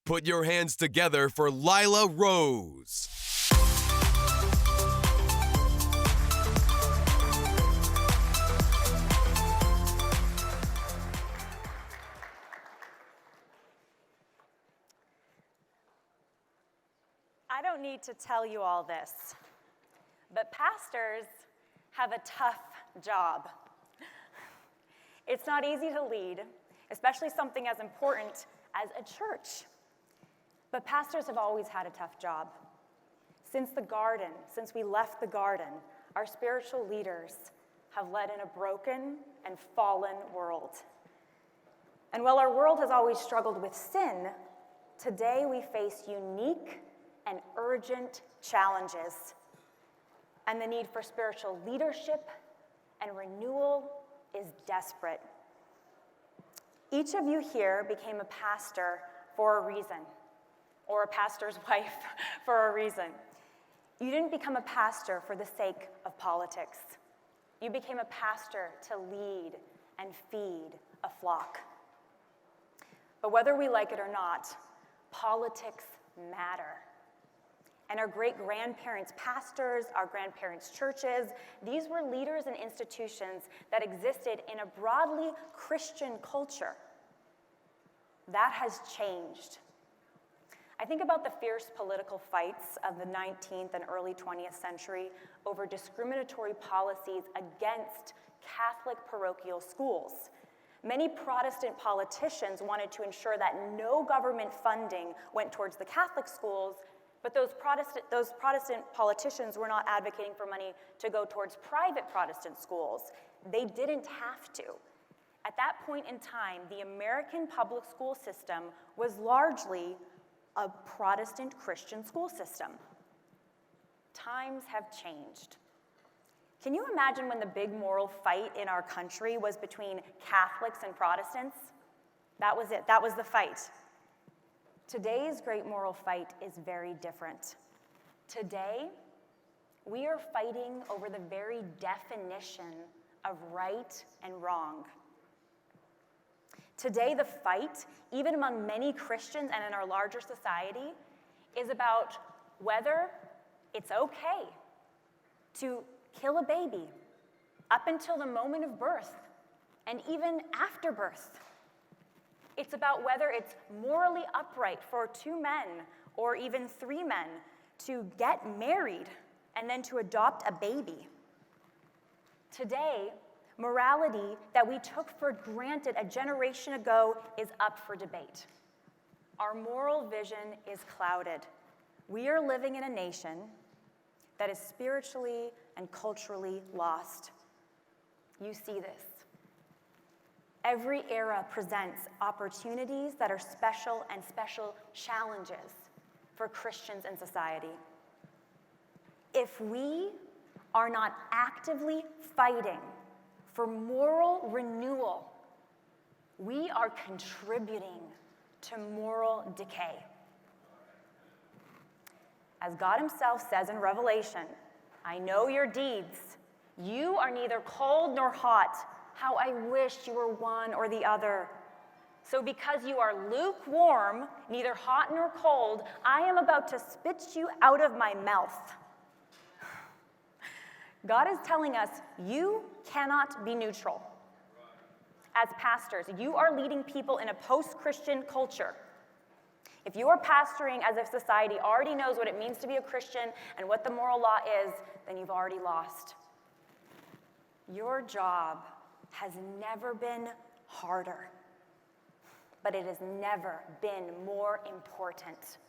Put your hands together for Lila Rose. I don't need to tell you all this, but pastors have a tough job. It's not easy to lead, especially something as important as a church. But pastors have always had a tough job. Since we left the garden, our spiritual leaders have led in a broken and fallen world. And while our world has always struggled with sin, today we face unique and urgent challenges. And the need for spiritual leadership and renewal is desperate. Each of you here became a pastor for a reason, or a pastor's wife for a reason. You didn't become a pastor for the sake of politics. You became a pastor to lead and feed a flock. But whether we like it or not, politics matter. And our great-grandparents' pastors, our grandparents' churches, these were leaders and institutions that existed in a broadly Christian culture. That has changed. I think about the fierce political fights of the 19th and early 20th century over discriminatory policies against Catholic parochial schools. Many Protestant politicians wanted to ensure that no government funding went towards the Catholic schools, but those Protestant politicians were not advocating for money to go towards private Protestant schools. They didn't have to. At that point in time, the American public school system was largely a Protestant Christian school system. Times have changed. Can you imagine when the big moral fight in our country was between Catholics and Protestants? That was it. That was the fight. Today's great moral fight is very different. Today, we are fighting over the very definition of right and wrong. Today, the fight, even among many Christians and in our larger society, is about whether it's okay to kill a baby up until the moment of birth and even after birth. It's about whether it's morally upright for 2 men or even 3 men to get married and then to adopt a baby. Today, morality that we took for granted a generation ago is up for debate. Our moral vision is clouded. We are living in a nation that is spiritually and culturally lost. You see this. Every era presents opportunities that are special and special challenges for Christians in society. If we are not actively fighting for moral renewal, we are contributing to moral decay. As God Himself says in Revelation, I know your deeds. You are neither cold nor hot. How I wish you were one or the other. So because you are lukewarm, neither hot nor cold, I am about to spit you out of my mouth. God is telling us, you cannot be neutral. As pastors, you are leading people in a post-Christian culture. If you are pastoring as if society already knows what it means to be a Christian and what the moral law is, then you've already lost. Your job has never been harder, but it has never been more important.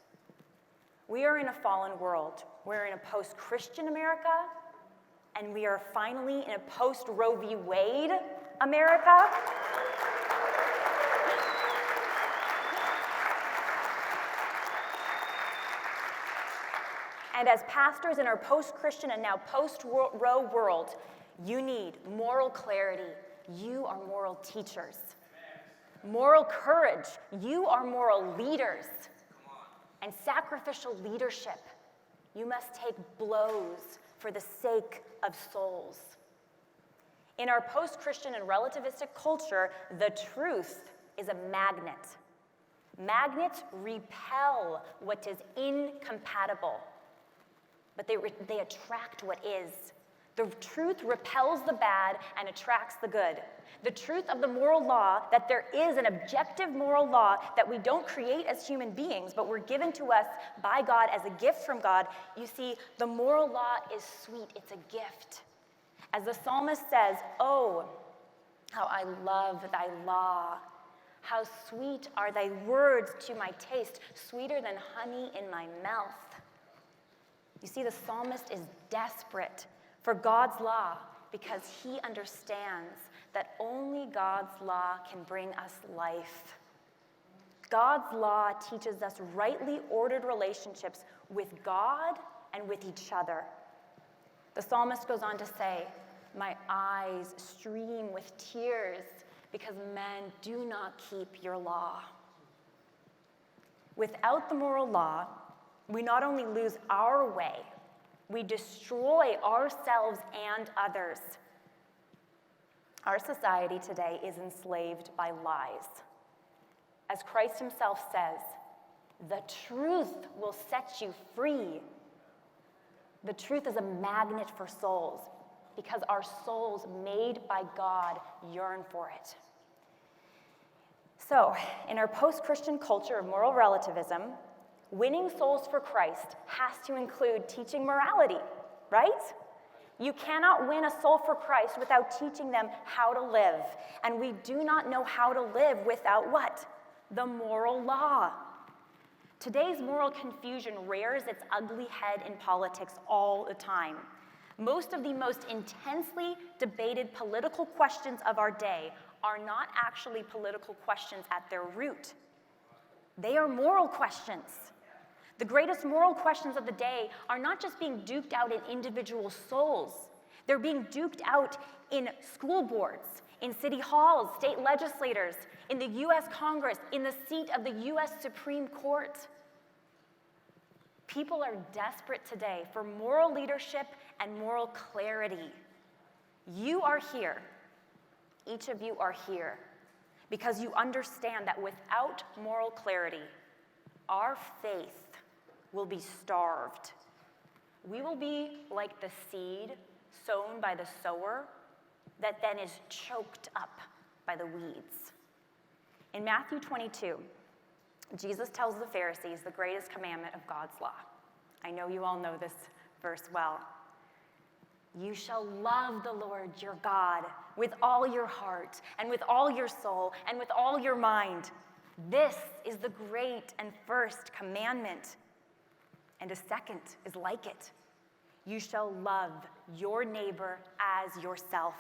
We are in a fallen world. We're in a post-Christian America, and we are finally in a post-Roe v. Wade America. And as pastors in our post-Christian and now post-Roe world, you need moral clarity. You are moral teachers. Moral courage. You are moral leaders. And sacrificial leadership. You must take blows for the sake of souls. In our post-Christian and relativistic culture, the truth is a magnet. Magnets repel what is incompatible, but they attract what is. The truth repels the bad and attracts the good. The truth of the moral law, that there is an objective moral law that we don't create as human beings, but were given to us by God as a gift from God. You see, the moral law is sweet. It's a gift. As the psalmist says, "Oh, how I love thy law. How sweet are thy words to my taste, sweeter than honey in my mouth." You see, the psalmist is desperate for God's law because he understands that only God's law can bring us life. God's law teaches us rightly ordered relationships with God and with each other. The psalmist goes on to say, "My eyes stream with tears because men do not keep your law." Without the moral law, we not only lose our way, we destroy ourselves and others. Our society today is enslaved by lies. As Christ himself says, "The truth will set you free." The truth is a magnet for souls because our souls made by God yearn for it. So, in our post-Christian culture of moral relativism, winning souls for Christ has to include teaching morality, right? You cannot win a soul for Christ without teaching them how to live. And we do not know how to live without what? The moral law. Today's moral confusion rears its ugly head in politics all the time. Most of the most intensely debated political questions of our day are not actually political questions at their root. They are moral questions. The greatest moral questions of the day are not just being duked out in individual souls. They're being duked out in school boards, in city halls, state legislators, in the U.S. Congress, in the seat of the U.S. Supreme Court. People are desperate today for moral leadership and moral clarity. You are here. Each of you are here because you understand that without moral clarity, our faith will be starved. We will be like the seed sown by the sower that then is choked up by the weeds. In Matthew 22, Jesus tells the Pharisees the greatest commandment of God's law. I know you all know this verse well. "You shall love the Lord your God with all your heart and with all your soul and with all your mind. This is the great and first commandment. And a second is like it. You shall love your neighbor as yourself.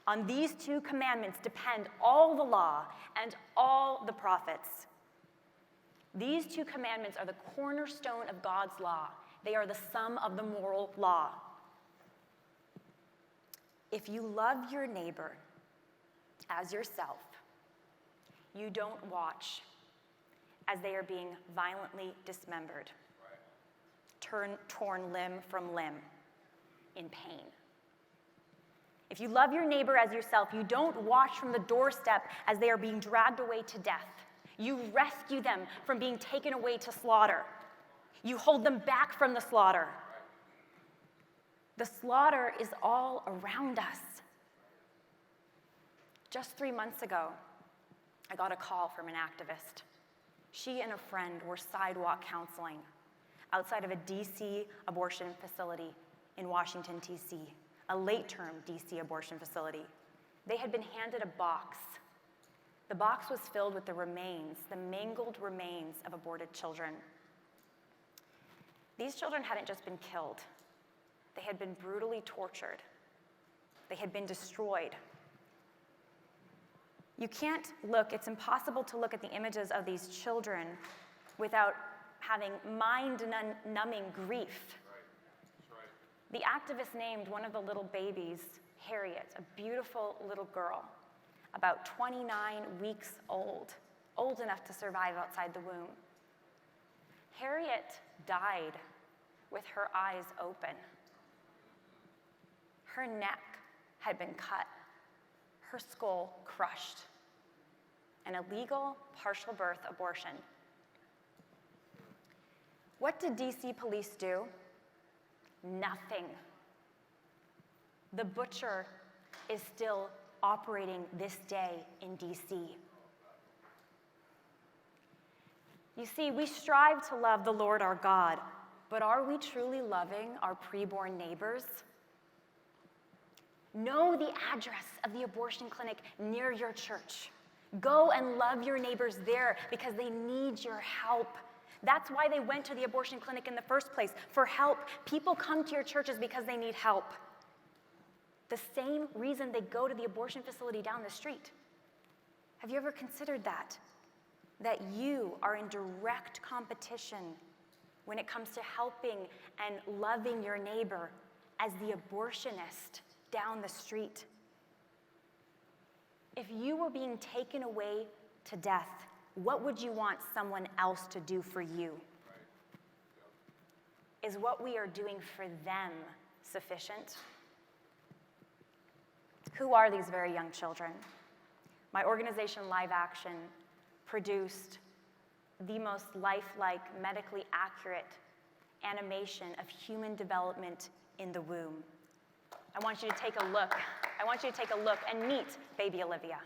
On these two commandments depend all the law and all the prophets." These two commandments are the cornerstone of God's law. They are the sum of the moral law. If you love your neighbor as yourself, you don't watch as they are being violently dismembered, torn limb from limb in pain. If you love your neighbor as yourself, you don't watch from the doorstep as they are being dragged away to death. You rescue them from being taken away to slaughter. You hold them back from the slaughter. The slaughter is all around us. Just 3 months ago, I got a call from an activist. She and a friend were sidewalk counseling outside of a DC abortion facility in Washington, D.C., a late-term DC abortion facility. They had been handed a box. The box was filled with the remains, the mangled remains of aborted children. These children hadn't just been killed. They had been brutally tortured. They had been destroyed. You can't look, it's impossible to look at the images of these children without having mind-numbing grief. The activist named one of the little babies Harriet, a beautiful little girl, about 29 weeks old enough to survive outside the womb. Harriet died with her eyes open. Her neck had been cut, her skull crushed. an illegal partial birth abortion. What did DC police do? Nothing. The butcher is still operating this day in DC. You see, we strive to love the Lord our God, but are we truly loving our preborn neighbors? Know the address of the abortion clinic near your church. Go and love your neighbors there because they need your help. That's why they went to the abortion clinic in the first place, for help. People come to your churches because they need help. The same reason they go to the abortion facility down the street. Have you ever considered that? That you are in direct competition when it comes to helping and loving your neighbor as the abortionist down the street. If you were being taken away to death, what would you want someone else to do for you? Is what we are doing for them sufficient? Who are these very young children? My organization, Live Action, produced the most lifelike, medically accurate animation of human development in the womb. I want you to take a look. I want you to take a look and meet baby Olivia.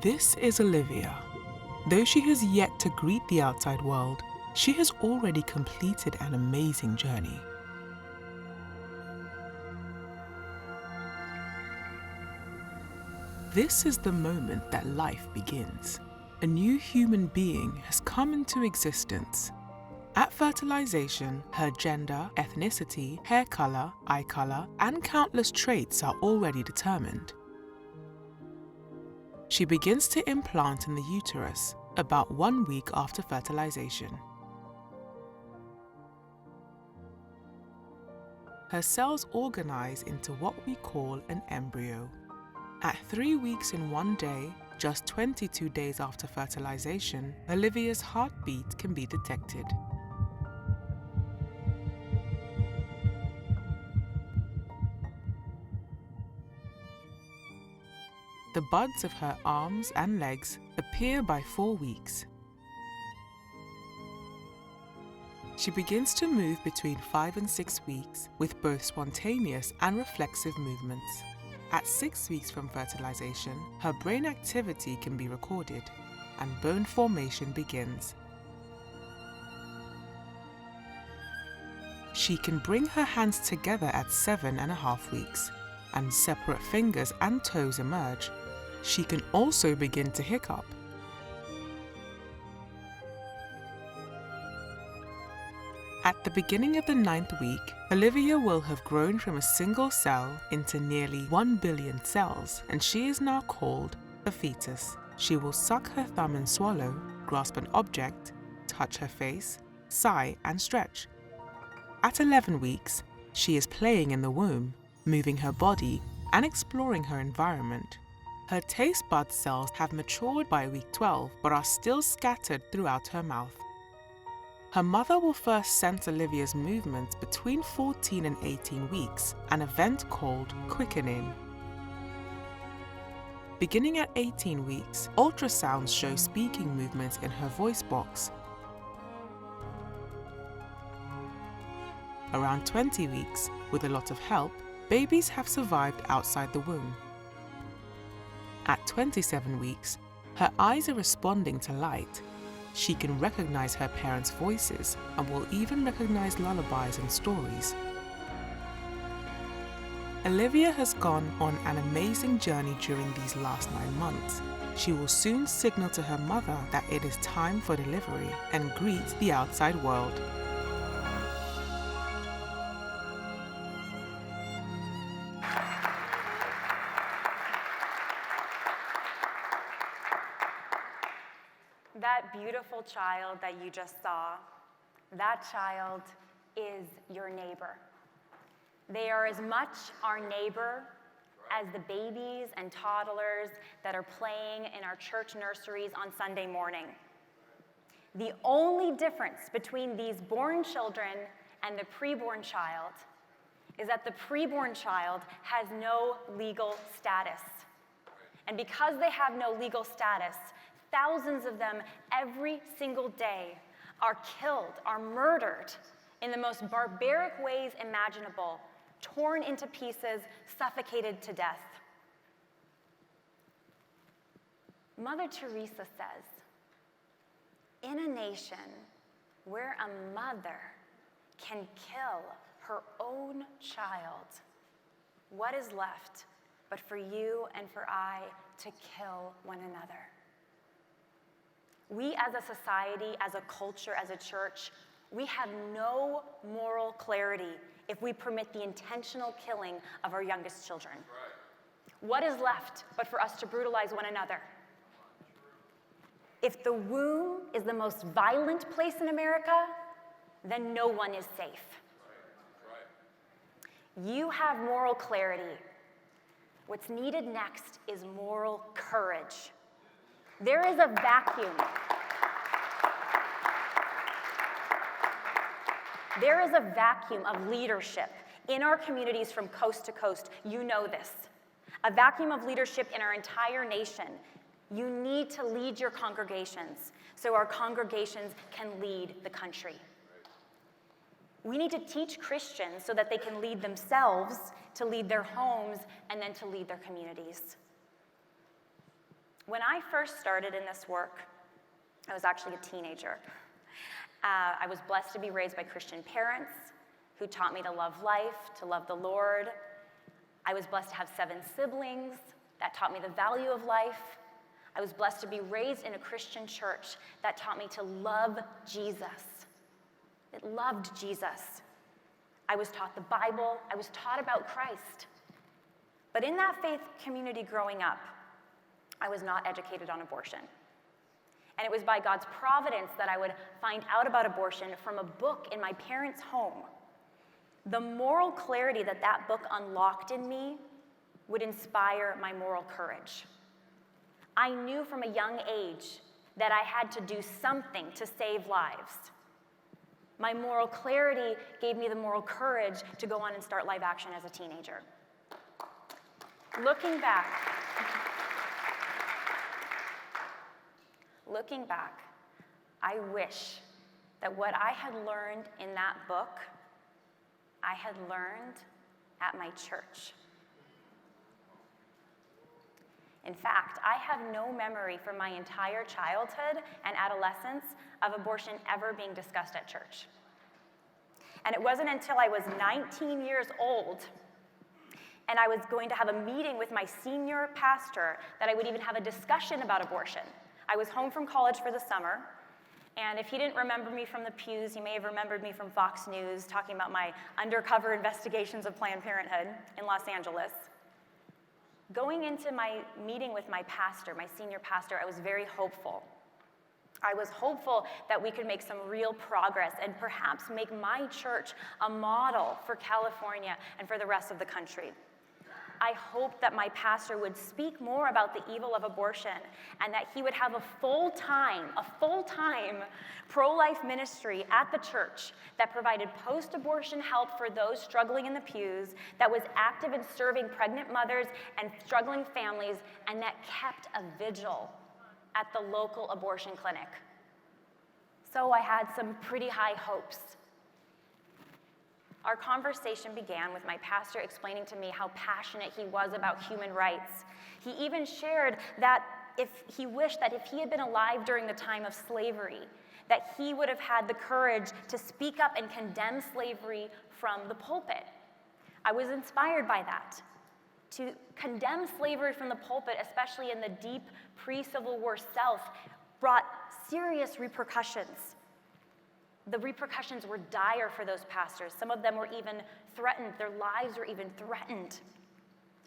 This is Olivia. Though she has yet to greet the outside world, she has already completed an amazing journey. This is the moment that life begins. A new human being has come into existence. At fertilization, her gender, ethnicity, hair color, eye color, and countless traits are already determined. She begins to implant in the uterus about 1 week after fertilization. Her cells organize into what we call an embryo. At 3 weeks and 1 day, just 22 days after fertilization, Olivia's heartbeat can be detected. The buds of her arms and legs appear by 4 weeks. She begins to move between 5 and 6 weeks with both spontaneous and reflexive movements. At 6 weeks from fertilization, her brain activity can be recorded and bone formation begins. She can bring her hands together at 7.5 weeks, and separate fingers and toes emerge. She can also begin to hiccup. At the beginning of the 9th week, Olivia will have grown from a single cell into nearly 1 billion cells, and she is now called a fetus. She will suck her thumb and swallow, grasp an object, touch her face, sigh and stretch. At 11 weeks, she is playing in the womb, moving her body and exploring her environment. Her taste bud cells have matured by week 12 but are still scattered throughout her mouth. Her mother will first sense Olivia's movements between 14 and 18 weeks, an event called quickening. Beginning at 18 weeks, ultrasounds show speaking movements in her voice box. Around 20 weeks, with a lot of help, babies have survived outside the womb. At 27 weeks, her eyes are responding to light. She can recognize her parents' voices and will even recognize lullabies and stories. Olivia has gone on an amazing journey during these last 9 months. She will soon signal to her mother that it is time for delivery and greet the outside world. That beautiful child that you just saw, that child is your neighbor. They are as much our neighbor as the babies and toddlers that are playing in our church nurseries on Sunday morning. The only difference between these born children and the preborn child is that the preborn child has no legal status. And because they have no legal status, thousands of them every single day are killed, are murdered in the most barbaric ways imaginable, torn into pieces, suffocated to death. Mother Teresa says, in a nation where a mother can kill her own child, what is left but for you and for I to kill one another? We as a society, as a culture, as a church, we have no moral clarity if we permit the intentional killing of our youngest children. What is left but for us to brutalize one another? If the womb is the most violent place in America, then no one is safe. You have moral clarity. What's needed next is moral courage. There is a vacuum. There is a vacuum of leadership in our communities from coast to coast. You know this. A vacuum of leadership in our entire nation. You need to lead your congregations so our congregations can lead the country. We need to teach Christians so that they can lead themselves, to lead their homes, and then to lead their communities. When I first started in this work, I was actually a teenager. I was blessed to be raised by Christian parents who taught me to love life, to love the Lord. I was blessed to have 7 siblings that taught me the value of life. I was blessed to be raised in a Christian church that taught me to love Jesus. It loved Jesus. I was taught the Bible. I was taught about Christ. But in that faith community growing up, I was not educated on abortion. And it was by God's providence that I would find out about abortion from a book in my parents' home. The moral clarity that that book unlocked in me would inspire my moral courage. I knew from a young age that I had to do something to save lives. My moral clarity gave me the moral courage to go on and start live action as a teenager. Looking back, I wish that what I had learned in that book, I had learned at my church. In fact, I have no memory from my entire childhood and adolescence of abortion ever being discussed at church. And it wasn't until I was 19 years old and I was going to have a meeting with my senior pastor that I would even have a discussion about abortion. I was home from college for the summer, and if he didn't remember me from the pews, he may have remembered me from Fox News talking about my undercover investigations of Planned Parenthood in Los Angeles. Going into my meeting with my pastor, my senior pastor, I was very hopeful. I was hopeful that we could make some real progress and perhaps make my church a model for California and for the rest of the country. I hoped that my pastor would speak more about the evil of abortion and that he would have a full-time pro-life ministry at the church that provided post-abortion help for those struggling in the pews, that was active in serving pregnant mothers and struggling families, and that kept a vigil at the local abortion clinic. So I had some pretty high hopes. Our conversation began with my pastor explaining to me how passionate he was about human rights. He even shared that he wished that if he had been alive during the time of slavery, that he would have had the courage to speak up and condemn slavery from the pulpit. I was inspired by that. To condemn slavery from the pulpit, especially in the deep pre-Civil War South, brought serious repercussions. The repercussions were dire for those pastors. Some of them were even threatened. Their lives were even threatened.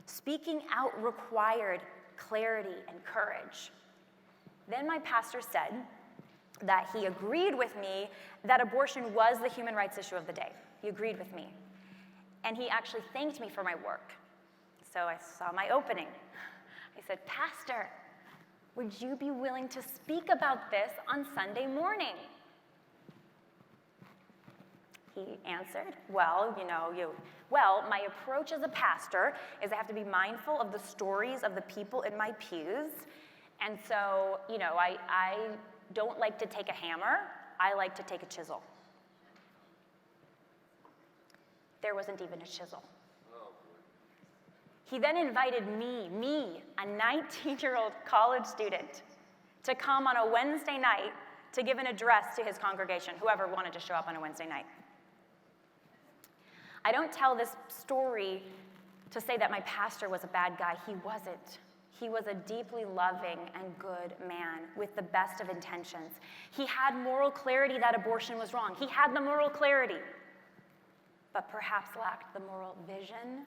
Speaking out required clarity and courage. Then my pastor said that he agreed with me that abortion was the human rights issue of the day. He agreed with me. And he actually thanked me for my work. So I saw my opening. I said, "Pastor, would you be willing to speak about this on Sunday morning?" He answered, well, my approach as a pastor is I have to be mindful of the stories of the people in my pews. And so, I don't like to take a hammer. I like to take a chisel. There wasn't even a chisel. He then invited me, a 19-year-old college student, to come on a Wednesday night to give an address to his congregation, whoever wanted to show up on a Wednesday night. I don't tell this story to say that my pastor was a bad guy. He wasn't. He was a deeply loving and good man with the best of intentions. He had moral clarity that abortion was wrong. He had the moral clarity, but perhaps lacked the moral vision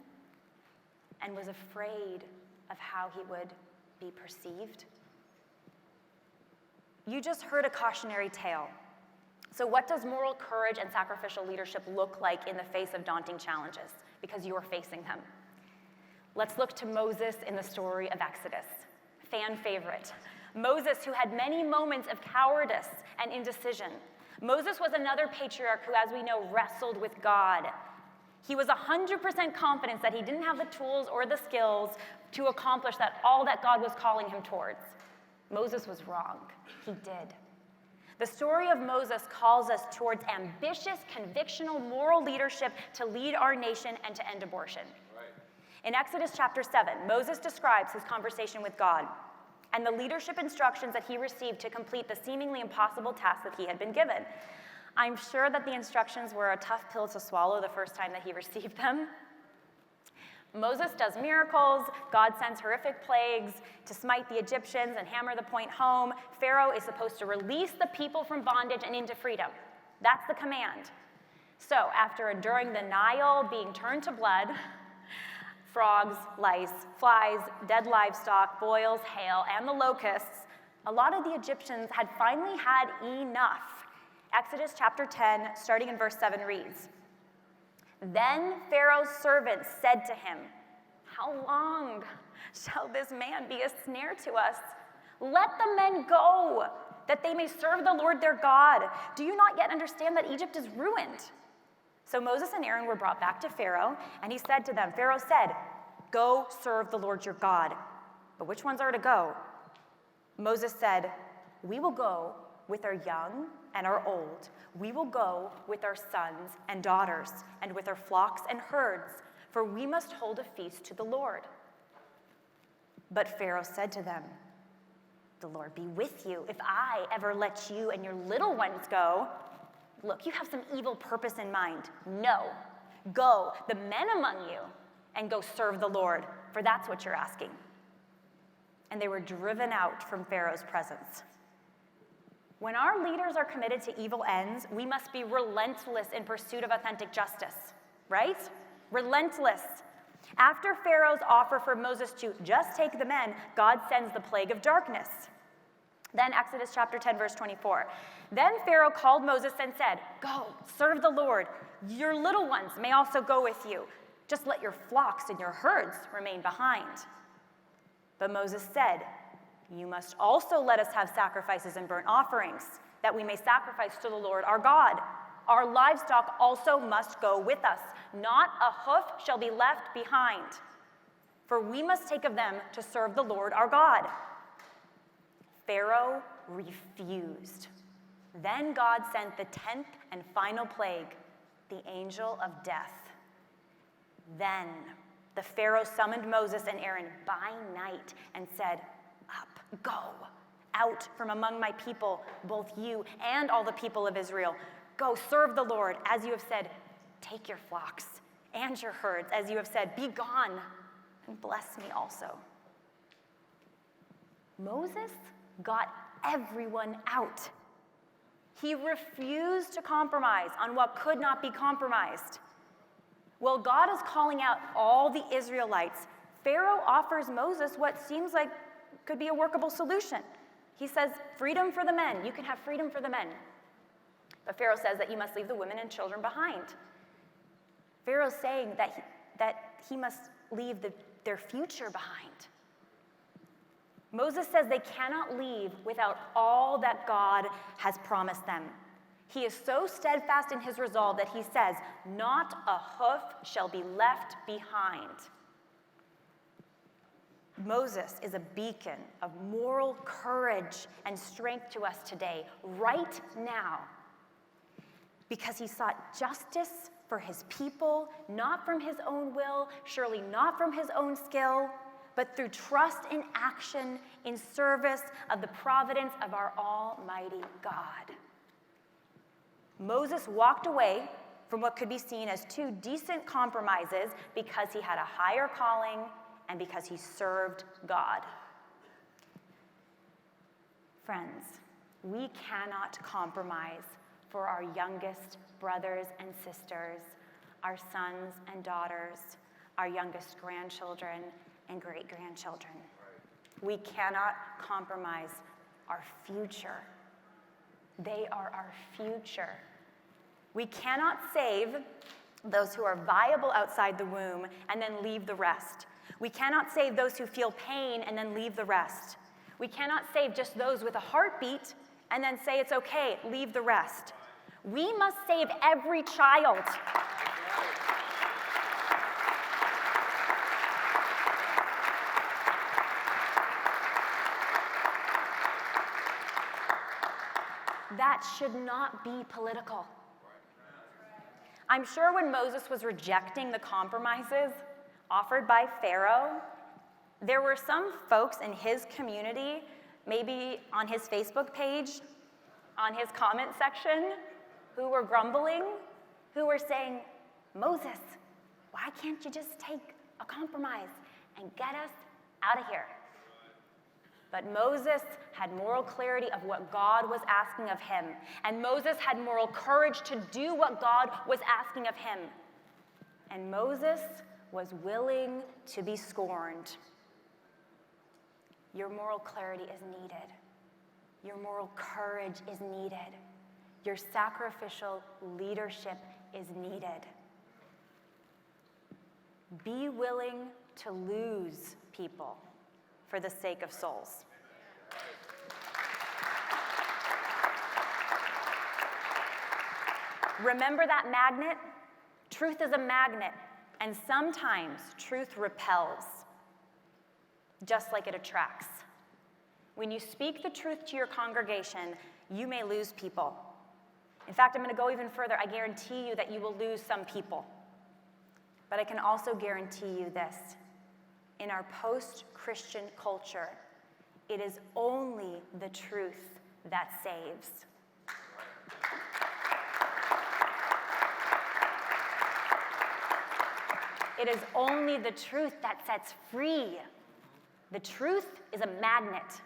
and was afraid of how he would be perceived. You just heard a cautionary tale. So what does moral courage and sacrificial leadership look like in the face of daunting challenges? Because you are facing them. Let's look to Moses in the story of Exodus. Fan favorite. Moses, who had many moments of cowardice and indecision. Moses was another patriarch who, as we know, wrestled with God. He was 100% confident that he didn't have the tools or the skills to accomplish all that God was calling him towards. Moses was wrong. He did. The story of Moses calls us towards ambitious, convictional, moral leadership to lead our nation and to end abortion. Right. In Exodus chapter 7, Moses describes his conversation with God and the leadership instructions that he received to complete the seemingly impossible task that he had been given. I'm sure that the instructions were a tough pill to swallow the first time that he received them. Moses does miracles, God sends horrific plagues to smite the Egyptians and hammer the point home. Pharaoh is supposed to release the people from bondage and into freedom. That's the command. So after enduring the Nile being turned to blood, frogs, lice, flies, dead livestock, boils, hail, and the locusts, a lot of the Egyptians had finally had enough. Exodus chapter 10, starting in verse 7 reads, "Then Pharaoh's servants said to him, 'How long shall this man be a snare to us? Let the men go, that they may serve the Lord their God. Do you not yet understand that Egypt is ruined?' So Moses and Aaron were brought back to Pharaoh, and he said to them, Pharaoh said, 'Go serve the Lord your God.' But which ones are to go?" Moses said, "We will go with our young and our old. We will go with our sons and daughters, and with our flocks and herds, for we must hold a feast to the Lord." But Pharaoh said to them, "The Lord be with you if I ever let you and your little ones go. Look, you have some evil purpose in mind. No, go, the men among you, and go serve the Lord, for that's what you're asking." And they were driven out from Pharaoh's presence. When our leaders are committed to evil ends, we must be relentless in pursuit of authentic justice, right? Relentless. After Pharaoh's offer for Moses to just take the men, God sends the plague of darkness. Then Exodus chapter 10, verse 24. "Then Pharaoh called Moses and said, 'Go, serve the Lord. Your little ones may also go with you. Just let your flocks and your herds remain behind.' But Moses said, 'You must also let us have sacrifices and burnt offerings, that we may sacrifice to the Lord our God. Our livestock also must go with us. Not a hoof shall be left behind, for we must take of them to serve the Lord our God.' Pharaoh refused. Then God sent the 10th and final plague, the angel of death. Then the Pharaoh summoned Moses and Aaron by night and said, 'Up, go out from among my people, both you and all the people of Israel. Go serve the Lord, as you have said. Take your flocks and your herds, as you have said. Be gone and bless me also.'" Moses got everyone out. He refused to compromise on what could not be compromised. While God is calling out all the Israelites, Pharaoh offers Moses what seems like could be a workable solution. He says, "Freedom for the men. You can have freedom for the men." But Pharaoh says that you must leave the women and children behind. Pharaoh's saying that he must leave their future behind. Moses says they cannot leave without all that God has promised them. He is so steadfast in his resolve that he says, "Not a hoof shall be left behind." Moses is a beacon of moral courage and strength to us today, right now, because he sought justice for his people, not from his own will, surely not from his own skill, but through trust and action in service of the providence of our Almighty God. Moses walked away from what could be seen as two decent compromises because he had a higher calling and because he served God. Friends, we cannot compromise for our youngest brothers and sisters, our sons and daughters, our youngest grandchildren and great-grandchildren. We cannot compromise our future. They are our future. We cannot save those who are viable outside the womb and then leave the rest. We cannot save those who feel pain and then leave the rest. We cannot save just those with a heartbeat and then say it's okay, leave the rest. We must save every child. That should not be political. I'm sure when Moses was rejecting the compromises offered by Pharaoh, there were some folks in his community, maybe on his Facebook page, on his comment section, who were grumbling, who were saying, "Moses, why can't you just take a compromise and get us out of here?" But Moses had moral clarity of what God was asking of him, and Moses had moral courage to do what God was asking of him. And Moses was willing to be scorned. Your moral clarity is needed. Your moral courage is needed. Your sacrificial leadership is needed. Be willing to lose people for the sake of souls. Remember that magnet? Truth is a magnet, and sometimes truth repels, just like it attracts. When you speak the truth to your congregation, you may lose people. In fact, I'm going to go even further. I guarantee you that you will lose some people. But I can also guarantee you this. In our post-Christian culture, it is only the truth that saves. It is only the truth that sets free. The truth is a magnet.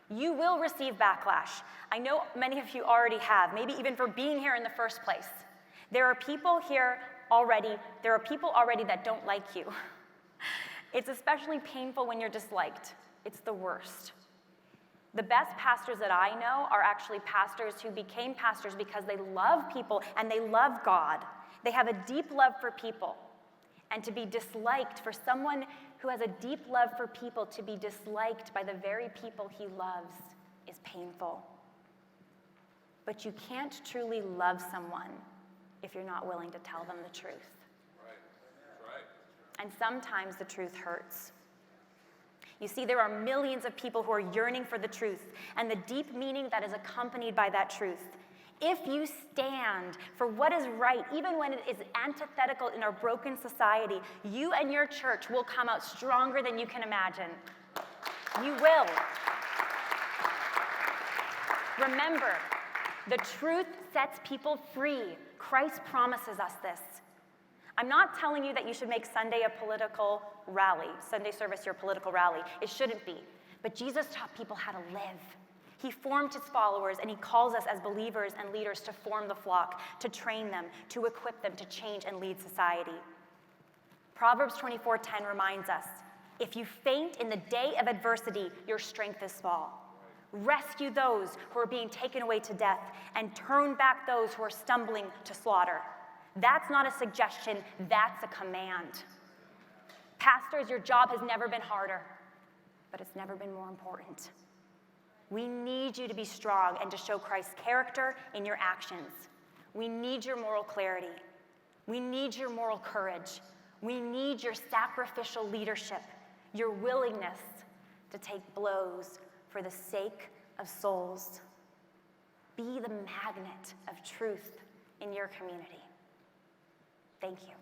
You will receive backlash. I know many of you already have, maybe even for being here in the first place. There are people here already, that don't like you. It's especially painful when you're disliked. It's the worst. The best pastors that I know are actually pastors who became pastors because they love people and they love God. They have a deep love for people. And to be disliked, for someone who has a deep love for people, to be disliked by the very people he loves is painful. But you can't truly love someone if you're not willing to tell them the truth. And sometimes the truth hurts. You see, there are millions of people who are yearning for the truth and the deep meaning that is accompanied by that truth. If you stand for what is right, even when it is antithetical in our broken society, you and your church will come out stronger than you can imagine. You will. Remember, the truth sets people free. Christ promises us this. I'm not telling you that you should make Sunday a political rally, Sunday service your political rally. It shouldn't be. But Jesus taught people how to live. He formed his followers, and he calls us as believers and leaders to form the flock, to train them, to equip them to change and lead society. Proverbs 24:10 reminds us, if you faint in the day of adversity, your strength is small. Rescue those who are being taken away to death, and turn back those who are stumbling to slaughter. That's not a suggestion, that's a command. Pastors, your job has never been harder, but it's never been more important. We need you to be strong and to show Christ's character in your actions. We need your moral clarity. We need your moral courage. We need your sacrificial leadership, your willingness to take blows for the sake of souls. Be the magnet of truth in your community. Thank you.